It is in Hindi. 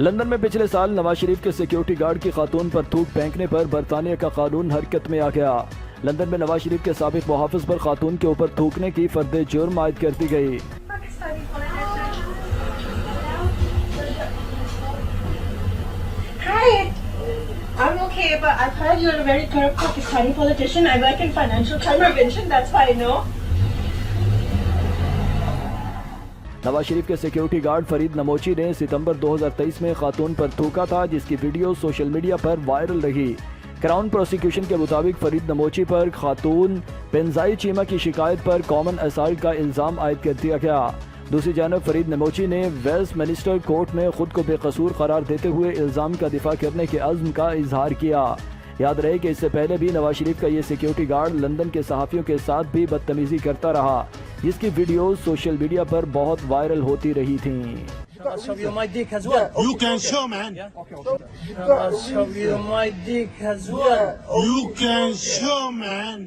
लंदन में पिछले साल नवाज शरीफ के सिक्योरिटी गार्ड की खातून पर थूक फेंकने पर बरतानिया का कानून हरकत में आ गया। लंदन में नवाज शरीफ के साबिक मुहाफिज पर खातून के ऊपर थूकने की फर्द जुर्म आयद कर दी गई। I'm okay, but I've heard you're a very corrupt Pakistani politician. I work in financial crime prevention. That's why I know. Nawaz Sharif के सिक्योरिटी गार्ड फरीद नमोची ने सितंबर 2023 में खातून पर थूका था, जिसकी वीडियो सोशल मीडिया पर वायरल रही। क्राउन प्रोसिक्यूशन के मुताबिक फरीद नमोची पर खातून पेंजाई चीमा की शिकायत पर कॉमन असॉल्ट का इल्जाम आयद कर दिया गया। दूसरी जानब फरीद नमोची ने वेस्टमिनिस्टर कोर्ट में खुद को बेकसूर करार देते हुए इल्जाम का दिफा करने के अज़्म का इजहार किया। याद रहे कि इससे पहले भी नवाज शरीफ का ये सिक्योरिटी गार्ड लंदन के सहाफ़ियों के साथ भी बदतमीजी करता रहा, जिसकी वीडियो सोशल मीडिया पर बहुत वायरल होती रही थी। I'll show you my dick as well. You can show, man. I'll show you my dick as well. You can show, man.